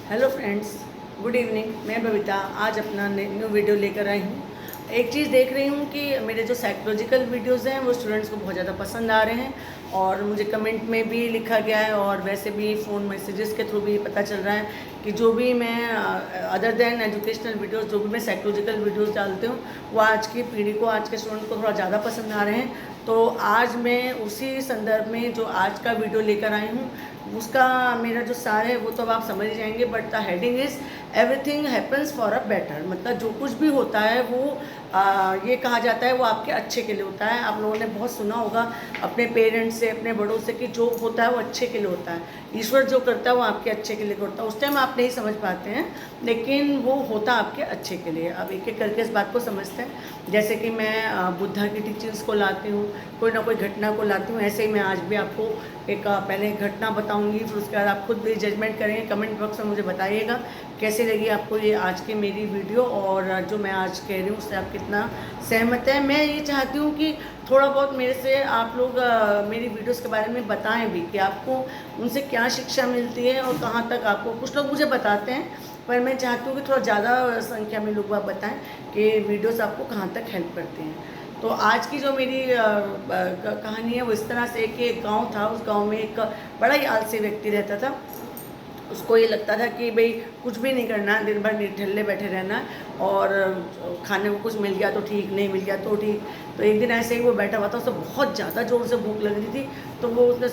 Hello friends, good evening. मैं बबीता आज अपना न्यू वीडियो लेकर आई हूँ। एक चीज़ देख रही हूँ कि मेरे जो साइकोलॉजिकल वीडियोज़ हैं वो स्टूडेंट्स को बहुत ज़्यादा पसंद आ रहे हैं और मुझे कमेंट में भी लिखा गया है और वैसे भी फ़ोन मैसेजेस के थ्रू भी पता चल रहा है कि जो भी मैं अदर देन एजुकेशनल वीडियोज़ जो भी मैं साइकोलॉजिकल वीडियोज़ डालती हूँ वो आज की पीढ़ी को, आज के स्टूडेंट को थोड़ा ज़्यादा पसंद आ रहे हैं। तो आज मैं उसी संदर्भ में जो आज का वीडियो लेकर आई हूँ उसका मेरा जो सार है वो तो अब आप समझ ही जाएंगे, but the heading is everything happens for a better. मतलब जो कुछ भी होता है वो ये कहा जाता है वो आपके अच्छे के लिए होता है। आप लोगों ने बहुत सुना होगा अपने पेरेंट्स से, अपने बड़ों से कि जो होता है वो अच्छे के लिए होता है। ईश्वर जो करता है वो आपके अच्छे के लिए करता है। उस टाइम आप नहीं समझ पाते हैं लेकिन वो होता आपके अच्छे के लिए। अब एक एक करके इस बात को समझते हैं। जैसे कि मैं बुद्धा की टीचिंग्स को लाती हूँ, कोई ना कोई घटना को लाती हूँ, ऐसे ही मैं आज भी आपको एक पहले घटना बताऊंगी, फिर उसके बाद आप खुद भी जजमेंट करेंगे। कमेंट बॉक्स में मुझे बताइएगा कैसे लगी आपको ये आज की मेरी वीडियो और जो मैं आज कह रही हूँ उससे आप कितना सहमत है। मैं ये चाहती हूँ कि थोड़ा बहुत मेरे से आप लोग मेरी वीडियोस के बारे में बताएं भी कि आपको उनसे क्या शिक्षा मिलती है और कहाँ तक आपको। कुछ लोग मुझे बताते हैं पर मैं चाहती हूँ कि थोड़ा ज़्यादा संख्या में लोग बताएं कि वीडियोस आपको कहाँ तक हेल्प करती हैं। तो आज की जो मेरी कहानी है वो इस तरह से कि एक गांव था। उस गांव में एक बड़ा ही आलसी व्यक्ति रहता था। उसको ये लगता था कि भाई कुछ भी नहीं करना, दिन भर निठल्ले बैठे रहना और खाने को कुछ मिल गया तो ठीक, नहीं मिल गया तो ठीक। तो एक दिन ऐसे ही वो बैठा हुआ था, उसे बहुत ज़्यादा ज़ोर से भूख लग रही थी। तो वो उसने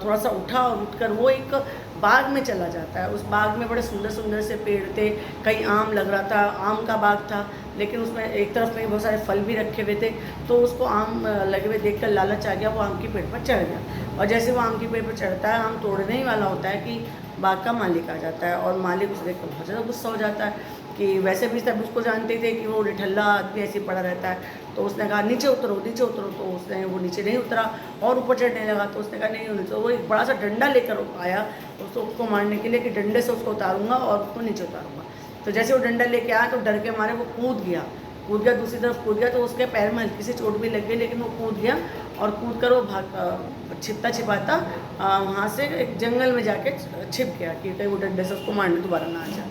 थोड़ा सा उठा और उठकर वो एक बाग में चला जाता है। उस बाग में बड़े सुंदर सुंदर से पेड़ थे, कहीं आम लग रहा था, आम का बाग था, लेकिन उसमें एक तरफ में बहुत सारे फल भी रखे हुए थे। तो उसको आम लगे हुए देखकर लालच आ गया, वो आम के पेड़ पर चढ़ गया। और जैसे वो आम के पेड़ पर चढ़ता है, आम तोड़ने ही वाला होता है कि बाग का मालिक आ जाता है और मालिक उसे देखकर बहुत ज़्यादा गुस्सा हो जाता है कि वैसे भी सब उसको जानते थे कि वो निठल्ला आदमी ऐसे पड़ा रहता है। तो उसने कहा नीचे उतरो, नीचे उतरो। तो उसने वो नीचे नहीं उतरा और ऊपर चढ़ने लगा। तो उसने कहा नहीं नीचे। तो वो एक बड़ा सा डंडा लेकर आया उसको मारने के लिए कि डंडे से उसको उतारूंगा और उसको नीचे उतारूंगा। तो जैसे वो डंडा लेके आया तो डर के मारे वो कूद गया, दूसरी तरफ कूद गया। तो उसके पैर में हल्की सी चोट भी लग गई, लेकिन वो कूद गया और कूद कर वो छिपता छिपाता वहाँ से एक जंगल में जाके छिप गया कि कहीं वो डंडे से उसको मारने दोबारा ना आ जाए।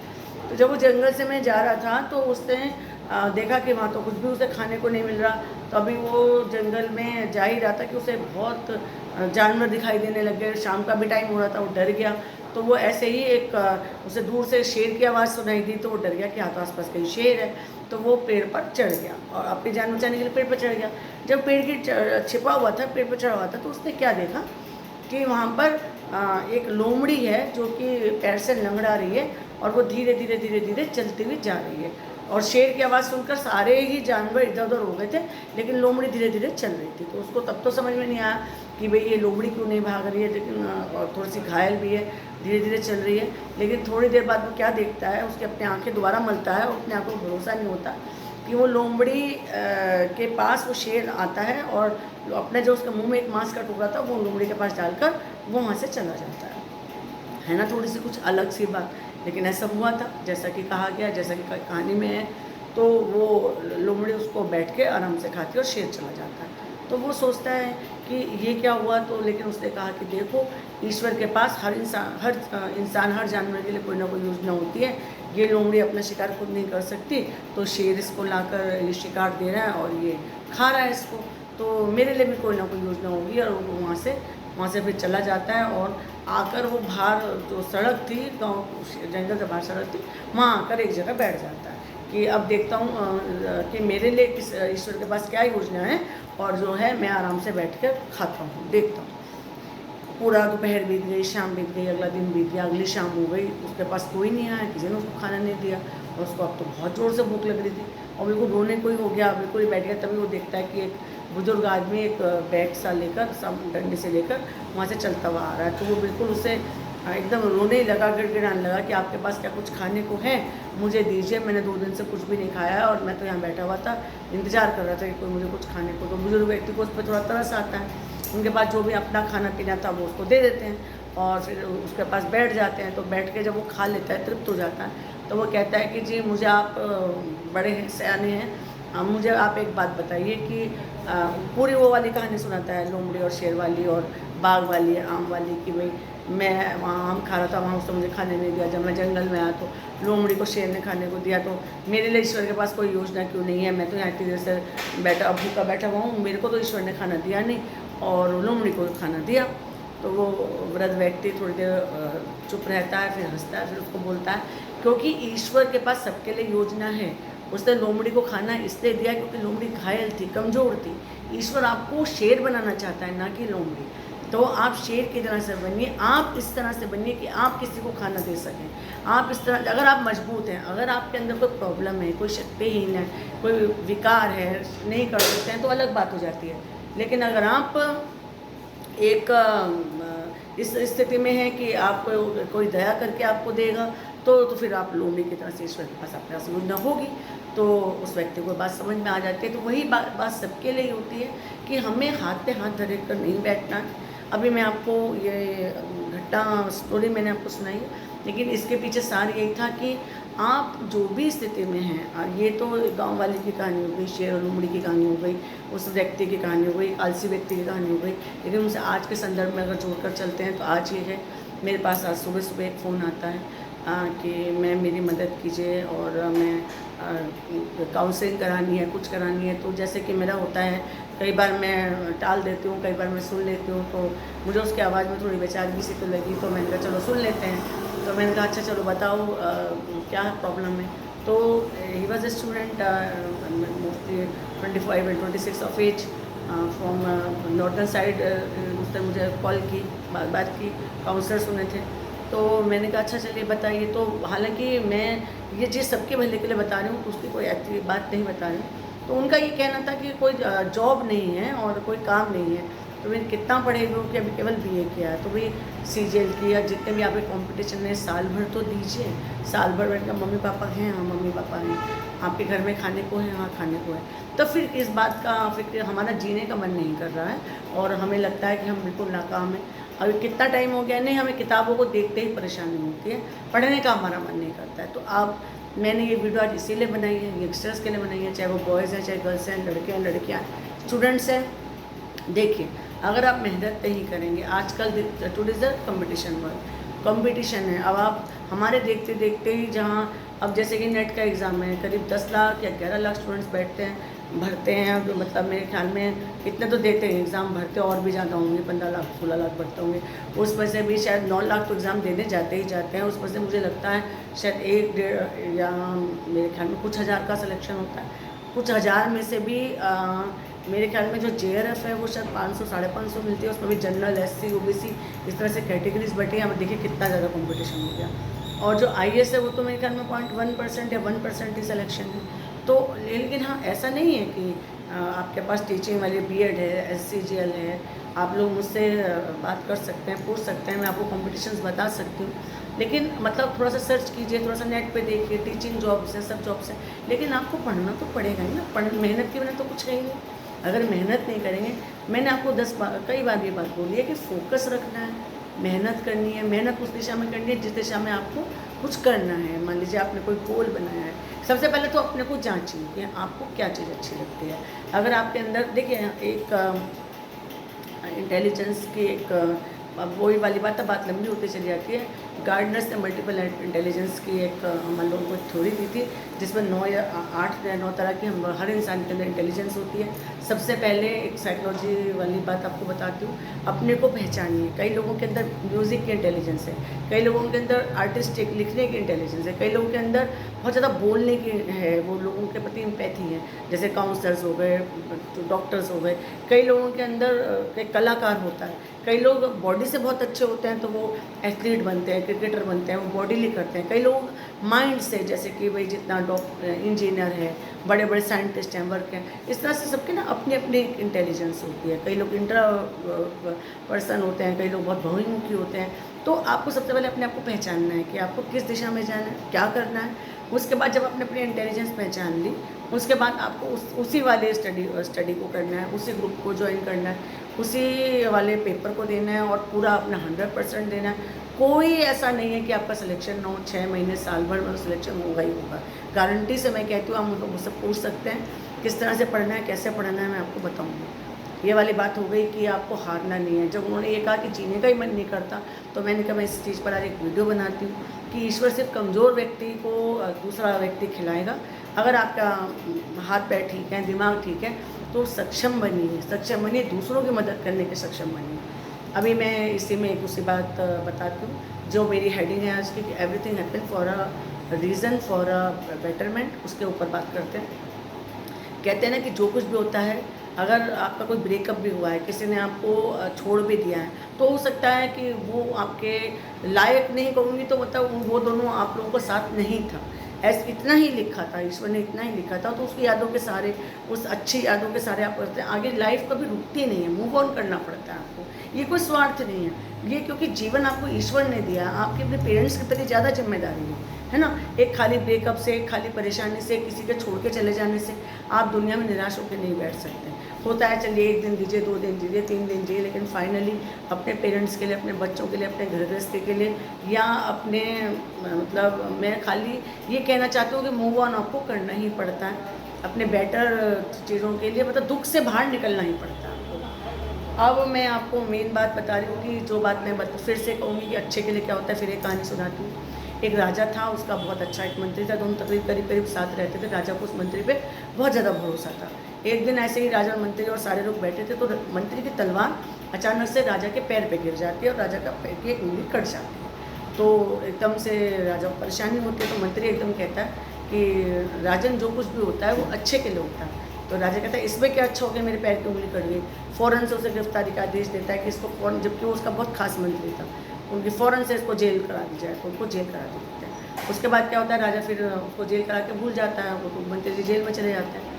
तो जब वो जंगल से मैं जा रहा था तो उसने देखा कि वहाँ तो कुछ भी उसे खाने को नहीं मिल रहा। तो अभी वो जंगल में जा ही रहा था कि उसे बहुत जानवर दिखाई देने लग गए। शाम का भी टाइम हो रहा था, वो डर गया। तो वो ऐसे ही एक उसे दूर से शेर की आवाज़ सुनाई दी तो वो डर गया कि हाँ तो आसपास कहीं शेर है। तो वो पेड़ पर चढ़ गया और अपनी जान बचाने के लिए पेड़ पर चढ़ गया। जब पेड़ की छिपा हुआ था, पेड़ पर चढ़ा हुआ था, तो उसने क्या देखा कि वहाँ पर एक लोमड़ी है जो कि पैर से लंगड़ा रही है और वो धीरे धीरे धीरे धीरे चलती हुई जा रही है। और शेर की आवाज़ सुनकर सारे ही जानवर इधर उधर हो गए थे, लेकिन लोमड़ी धीरे धीरे चल रही थी। तो उसको तब तो समझ में नहीं आया कि भाई ये लोमड़ी क्यों नहीं भाग रही है, लेकिन और थोड़ी सी घायल भी है, धीरे धीरे चल रही है। लेकिन थोड़ी देर बाद वो क्या देखता है, उसकी अपनी आँखें दोबारा मलता है और अपने आप को भरोसा नहीं होता कि वो लोमड़ी के पास वो शेर आता है और अपने जो उसके मुंह में एक मांस का टुकड़ा था वो लोमड़ी के पास डालकर वो वहाँ से चला जाता है ना। थोड़ी सी कुछ अलग सी बात, लेकिन ऐसा हुआ था जैसा कि कहा गया, जैसा कि कहानी में है। तो वो लोमड़ी उसको बैठ के आराम से खाती है और शेर चला जाता है। तो वो सोचता है कि ये क्या हुआ। तो लेकिन उसने कहा कि देखो, ईश्वर के पास हर इंसान हर जानवर के लिए कोई ना कोई योजना होती है। ये लोमड़ी अपना शिकार खुद नहीं कर सकती तो शेर इसको लाकर ये शिकार दे रहा है और ये खा रहा है इसको, तो मेरे लिए भी कोई ना कोई योजना होगी। और वो वहाँ से फिर चला जाता है और आकर वो बाहर जो सड़क थी, गाँव जंगल से बाहर सड़क थी, वहाँ आकर एक जगह बैठ जाता है कि अब देखता हूँ कि मेरे लिए किस ईश्वर के पास क्या योजना है और जो है मैं आराम से बैठ कर खाता हूँ, देखता हूँ। पूरा दोपहर बीत गई, शाम बीत गई, अगला दिन बीत गया, अगली शाम हो गई, उसके पास कोई नहीं आया, किसी ने उसको खाना नहीं दिया और उसको अब तो बहुत ज़ोर से भूख लग रही थी और बिल्कुल रोने कोई हो गया, बिल्कुल ही बैठ गया। तभी वो देखता है कि एक बुजुर्ग आदमी एक बैग सा लेकर, सब डंडे से लेकर वहाँ से चलता हुआ आ रहा है। तो वो बिल्कुल उसे एकदम रोने ही लगा, गिड़गिड़ाने लगा कि आपके पास क्या कुछ खाने को है, मुझे दीजिए, मैंने 2 दिन से कुछ भी नहीं खाया है और मैं तो यहाँ बैठा हुआ था, इंतज़ार कर रहा था कि कोई मुझे कुछ खाने को। तो बुजुर्ग व्यक्ति को उस पर थोड़ा तरस आता है, उनके पास जो भी अपना खाना पीना था वो उसको दे देते हैं और फिर उसके पास बैठ जाते हैं। तो बैठ के जब वो खा लेता है, तृप्त हो जाता है, तो वो कहता है कि जी मुझे आप बड़े हैं, सयाने हैं, मुझे आप एक बात बताइए कि पूरी वो वाली कहानी सुनाता है, लोमड़ी और शेर वाली और बाग वाली है, आम वाली, कि भाई मैं वहाँ आम खा रहा था, वहाँ उसने मुझे खाने नहीं दिया। जब मैं जंगल में आया तो लोमड़ी को शेर ने खाने को दिया। तो मेरे लिए ईश्वर के पास कोई योजना क्यों नहीं है? मैं तो यहाँ इतनी देर से बैठा भूखा बैठा हुआ हूँ, मेरे को तो ईश्वर ने खाना दिया नहीं और लोमड़ी को खाना दिया। तो वो वृद्ध व्यक्ति थोड़ी देर चुप रहता है, फिर हंसता है, फिर उसको बोलता है क्योंकि ईश्वर के पास सबके लिए योजना है। उसने लोमड़ी को खाना इसलिए दिया क्योंकि लोमड़ी घायल थी, कमज़ोर थी। ईश्वर आपको शेर बनाना चाहता है, ना कि लोमड़ी। तो आप शेर की तरह से बनिए, आप इस तरह से बनिए कि आप किसी को खाना दे सकें। आप इस तरह, अगर आप मजबूत हैं, अगर आपके अंदर कोई प्रॉब्लम है, कोई शक्तिहीन है, कोई विकार है, नहीं कर सकते हैं, तो अलग बात हो जाती है। लेकिन अगर आप एक इस स्थिति में है कि आपको कोई दया करके आपको देगा, तो फिर आप लोमड़ी की तरह से ईश्वर के पास अपने पास योजना होगी। तो उस व्यक्ति को बात समझ में आ जाती है। तो वही बात सबके लिए होती है कि हमें हाथ पे हाथ धरे कर नहीं बैठना है। अभी मैं आपको ये घटना स्टोरी मैंने आपको सुनाई है, लेकिन इसके पीछे सार यही था कि आप जो भी स्थिति में हैं, और ये तो गांव वाले की कहानी हो गई, शेर और लोमड़ी की कहानी हो गई, उस व्यक्ति की कहानी हो गई, आलसी व्यक्ति की कहानी हो गई, लेकिन उनसे आज के संदर्भ में अगर जोड़कर चलते हैं तो आज ये है, मेरे पास आज सुबह सुबह एक फ़ोन आता है कि मैं मेरी मदद कीजिए और मैं काउंसलिंग करानी है, कुछ करानी है। तो जैसे कि मेरा होता है, कई बार मैं टाल देती हूँ, कई बार मैं सुन लेती हूँ, तो मुझे उसकी आवाज़ में थोड़ी बेचारगी सी तो लगी। तो मैंने कहा चलो सुन लेते हैं। तो मैंने कहा अच्छा चलो बताओ क्या प्रॉब्लम है। तो he was a student mostly 25 and 26 of age from northern side. उसने मुझे कॉल की, बात की, काउंसलर सुने थे। तो मैंने कहा अच्छा चलिए बताइए। तो हालांकि मैं ये चीज़ सबके भले के लिए बता रही हूँ, उसकी कोई ऐसी बात नहीं बता रही हूँ। तो उनका ये कहना था कि कोई जॉब नहीं है और कोई काम नहीं है। तो मैंने कितना पढ़ेगी हो कि अभी केवल बीए किया है, तो भाई सीजीएल की या जितने भी आपके कंपटीशन है साल भर तो दीजिए। साल भर बैठ कर मम्मी पापा हैं, हाँ मम्मी पापा हैं, आपके घर में खाने को है, हाँ खाने को है। तो फिर इस बात का फिक्र, हमारा जीने का मन नहीं कर रहा है और हमें लगता है कि हम बिल्कुल नाकाम हैं। अभी कितना टाइम हो गया, नहीं हमें किताबों को देखते ही परेशानी होती है, पढ़ने का हमारा मन नहीं करता है। तो अब मैंने ये वीडियो आज इसीलिए बनाई है, यंगस्टर्स के लिए बनाई है, चाहे वो बॉयज़ हैं, चाहे गर्ल्स हैं, लड़के हैं, लड़कियाँ, स्टूडेंट्स हैं। देखिए, अगर आप मेहनत नहीं करेंगे, आजकल today is the competition world, competition है। अब आप हमारे देखते देखते ही, जहाँ अब जैसे कि नेट का एग्ज़ाम है, करीब 10 लाख या 11 लाख स्टूडेंट्स बैठते हैं, भरते हैं। अब मतलब मेरे ख्याल में इतने तो देते हैं एग्ज़ाम, भरते और भी ज़्यादा होंगे, 15 लाख 16 लाख भरते होंगे। उसमें से भी शायद 9 लाख तो एग्ज़ाम देने जाते ही जाते हैं। उसमें से मुझे लगता है शायद 1 डेढ़ या मेरे ख्याल में कुछ हज़ार का सिलेक्शन होता है। कुछ हज़ार में से भी मेरे ख्याल में जो JRF है वो शायद 500 550 मिलती है। उसमें भी जनरल, SC, OBC इस तरह से कैटेगरीज बटी हैं। अब देखिए कितना ज़्यादा कंपटीशन हो गया। और जो IAS है वो तो मेरे ख्याल में 0.1% या 1% ही सिलेक्शन है। तो लेकिन हाँ, ऐसा नहीं है कि आपके पास टीचिंग वाली BEd है, SCGL है, आप लोग मुझसे बात कर सकते हैं, पूछ सकते हैं, मैं आपको कॉम्पिटिशन्स बता सकती हूँ। लेकिन मतलब थोड़ा सा सर्च कीजिए, थोड़ा सा नेट पे देखिए, टीचिंग जॉब्स हैं, सब जॉब्स हैं। लेकिन आपको पढ़ना तो पड़ेगा ही ना, मेहनत के बिना तो कुछ है ही नहीं। अगर मेहनत नहीं करेंगे, मैंने आपको कई बार ये बात बोली है कि फोकस रखना है, मेहनत करनी है। मेहनत उस दिशा में करनी है जिस दिशा में आपको कुछ करना है। मान लीजिए आपने कोई गोल बनाया है, सबसे पहले तो अपने को जांचिए कि आपको क्या चीज़ अच्छी लगती है। अगर आपके अंदर देखिए एक इंटेलिजेंस की अब वही वाली बात लंबी होती चली जाती है। गार्डनर्स ने मल्टीपल इंटेलिजेंस की एक हम लोगों को थ्योरी दी थी, जिसमें 9 या 8 या 9 तरह की हर इंसान के अंदर इंटेलिजेंस होती है। सबसे पहले एक साइकोलॉजी वाली बात आपको बताती हूँ, अपने को पहचानिए। कई लोगों के अंदर म्यूज़िक की इंटेलिजेंस है, कई लोगों के अंदर आर्टिस्टिक लिखने की इंटेलिजेंस है, कई लोगों के अंदर बहुत ज़्यादा बोलने की है, वो लोगों के प्रति एम्पैथी है, जैसे काउंसलर्स हो गए, डॉक्टर्स हो गए। कई लोगों के अंदर एक कलाकार होता है, कई लोग बॉडी से बहुत अच्छे होते हैं तो वो एथलीट बनते हैं, क्रिकेटर बनते हैं, वो बॉडी करते हैं। कई लोग माइंड से, जैसे कि भाई जितना इंजीनियर है, बड़े बड़े साइंटिस्ट हैं, वर्क हैं, इस तरह से सबके ना अपनी अपनी इंटेलिजेंस होती है। कई लोग इंट्रा पर्सन होते हैं, कई लोग बहुत बहुमुखी होते हैं। तो आपको सबसे पहले अपने आप को पहचानना है कि आपको किस दिशा में जाना है, क्या करना है। उसके बाद जब आपने अपनी इंटेलिजेंस पहचान ली, उसके बाद आपको उसी वाले स्टडी को करना है, उसी ग्रुप को ज्वाइन करना है, उसी वाले पेपर को देना है और पूरा अपना 100% देना है। कोई ऐसा नहीं है कि आपका सिलेक्शन ना हो, 6 महीने साल भर में सिलेक्शन होगा ही होगा। गारंटी से मैं कहती हूँ, आप मुझसे पूछ सकते हैं किस तरह से पढ़ना है, कैसे पढ़ना है, मैं आपको बताऊँगी। ये वाली बात हो गई कि आपको हारना नहीं है। जब उन्होंने ये कहा कि जीने का ही मन नहीं करता, तो मैंने कहा मैं इस चीज़ पर आज एक वीडियो बनाती हूँ कि ईश्वर सिर्फ कमज़ोर व्यक्ति को दूसरा व्यक्ति खिलाएगा। अगर आपका हाथ पैर ठीक है, दिमाग ठीक है, तो सक्षम बनिए, दूसरों की मदद करने के सक्षम बनिए। अभी मैं इसी में एक दूसरी बात बताती हूँ, जो मेरी हेडिंग है आज की, कि everything happen for a reason for a betterment, उसके ऊपर बात करते हैं। कहते हैं ना कि जो कुछ भी होता है, अगर आपका कोई ब्रेकअप भी हुआ है, किसी ने आपको छोड़ भी दिया है, तो हो सकता है कि वो आपके लायक, नहीं कहूँगी तो मतलब वो दोनों आप लोगों को साथ नहीं था, ऐसा इतना ही लिखा था, ईश्वर ने इतना ही लिखा था। तो उसकी यादों के सहारे, उस अच्छी यादों के सहारे आप करते हैं आगे। लाइफ कभी रुकती नहीं है, मूव ऑन करना पड़ता है आपको। ये कोई स्वार्थ नहीं है, ये क्योंकि जीवन आपको ईश्वर ने दिया, आपके अपने पेरेंट्स के प्रति ज़्यादा जिम्मेदारी है ना। एक खाली ब्रेकअप से, एक खाली परेशानी से, किसी के छोड़ के चले जाने से आप दुनिया में निराश होकर नहीं बैठ सकते। होता है, चलिए 1 दिन दीजिए, 2 दिन दीजिए, 3 दिन दीजिए, लेकिन फाइनली अपने पेरेंट्स के लिए, अपने बच्चों के लिए, अपने घर गृहस्थी के लिए, या अपने मतलब मैं खाली ये कहना चाहती हूँ कि मूव ऑन आपको करना ही पड़ता है अपने बेटर चीज़ों के लिए, मतलब दुख से बाहर निकलना ही पड़ता है आपको। अब मैं आपको मेन बात बता रही हूँ कि जो बात मैं फिर से कहूँगी कि अच्छे के लिए क्या होता है। फिर एक कहानी सुनाती हूँ। एक राजा था, उसका बहुत अच्छा एक मंत्री था, दोनों करीब करीब साथ रहते थे। राजा को उस मंत्री पे बहुत ज़्यादा भरोसा था। एक दिन ऐसे ही राजा, मंत्री और सारे लोग बैठे थे, तो मंत्री की तलवार अचानक से राजा के पैर पे गिर जाती है और राजा का पैर की एक उंगली कट जाती है। तो एकदम से राजा को परेशानी होती है। तो मंत्री एकदम कहता है कि राजन, जो कुछ भी होता है वो अच्छे के लिए होता है। तो राजा कहता है, इसमें क्या अच्छा हो गया, मेरे पैर की उंगली कट गई। फ़ौरन से उसे गिरफ्तारी का आदेश देता है कि इसको फ़ौरन, जबकि वो उसका बहुत खास मंत्री था, उनकी फ़ौरन से इसको जेल करा दी जाए। तो उनको जेल करा देते हैं। उसके बाद क्या होता है, राजा फिर उसको जेल करा के भूल जाता है, वो तो मंत्री जी जेल में चले जाते हैं।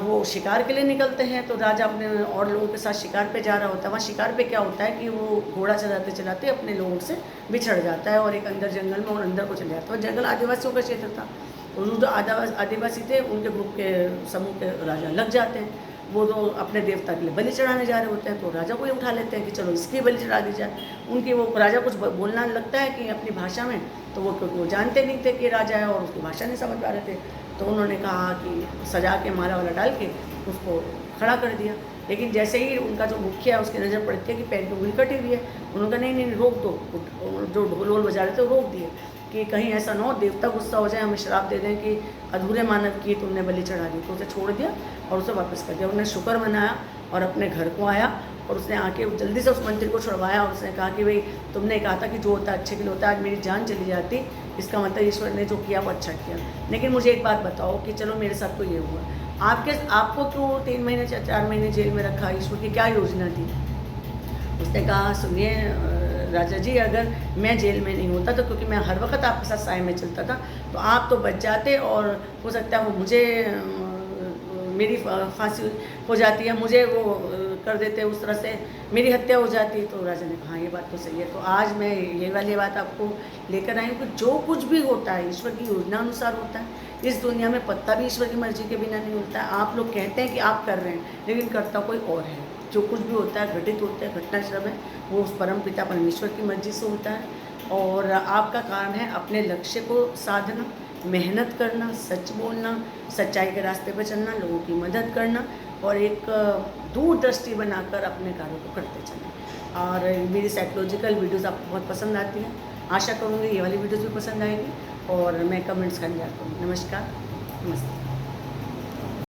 वो शिकार के लिए निकलते हैं। तो राजा अपने और लोगों के साथ शिकार पे जा रहा होता है। वहाँ शिकार पे क्या होता है कि वो घोड़ा चलाते चलाते अपने लोगों से बिछड़ जाता है और एक अंदर जंगल में और अंदर को चले जाता है। जंगल आदिवासियों का क्षेत्र था, जो आदिवासी थे उनके ग्रुप के समूह के राजा लग जाते हैं। वो तो अपने देवता के लिए बलि चढ़ाने जा रहे होते हैं, तो राजा को ही उठा लेते हैं कि चलो इसकी बलि चढ़ा दी जाए। उनकी वो राजा कुछ बोलना लगता है कि अपनी भाषा में, तो वो क्योंकि वो जानते नहीं थे कि राजा है और उसकी भाषा नहीं समझ पा रहे थे, तो उन्होंने कहा कि सजा के माला वाला डाल के उसको खड़ा कर दिया। लेकिन जैसे ही उनका जो मुखिया है उसकी नज़र पड़ती है कि पैर की उंगली कटी हुई है, उन्होंने कहा नहीं रोक दो। जो ढोल वोल बजा रहे थे वो रोक दिए कि कहीं ऐसा ना हो देवता गुस्सा हो जाए, हमें श्राप दे दें कि अधूरे मानव की तुमने बलि चढ़ा दी। तो उसे छोड़ दिया और उसे वापस कर दिया। उन्होंने शुक्र मनाया और अपने घर को आया और उसने आके जल्दी से उस मंत्री को छुड़वाया और उसने कहा कि भाई तुमने कहा था कि जो होता है अच्छे के लिए होता है, आज मेरी जान चली जाती, इसका मतलब ईश्वर ने जो किया वो अच्छा किया। लेकिन मुझे एक बात बताओ कि चलो मेरे साथ तो ये हुआ, आपको क्यों 3 महीने 4 महीने जेल में रखा, ईश्वर की क्या योजना थी? उसने कहा सुनिए राजा जी, अगर मैं जेल में नहीं होता तो क्योंकि मैं हर वक्त आपके साथ साए में चलता था, तो आप तो बच जाते और हो सकता है वो मुझे मेरी फांसी हो जाती है, मुझे वो कर देते, उस तरह से मेरी हत्या हो जाती। तो राजा ने कहा ये बात तो सही है। तो आज मैं ये वाली बात आपको लेकर आई हूँ कि जो कुछ भी होता है ईश्वर की योजना अनुसार होता है। इस दुनिया में पत्ता भी ईश्वर की मर्जी के बिना नहीं होता है। आप लोग कहते हैं कि आप कर रहे हैं, लेकिन करता कोई और है। जो कुछ भी होता है, घटित होता है, घटनाक्रम है, वो उस परम पिता परमेश्वर की मर्जी से होता है। और आपका काम है अपने लक्ष्य को साधना, मेहनत करना, सच बोलना, सच्चाई के रास्ते पर चलना, लोगों की मदद करना और एक दूरदृष्टि बनाकर अपने कार्यों को करते चलें। और मेरी साइकोलॉजिकल वीडियोज़ आपको बहुत पसंद आती हैं, आशा करूँगी ये वाली वीडियोज़ भी पसंद आएगी और मैं कमेंट्स करने जाती हूँ। नमस्कार, नमस्ते।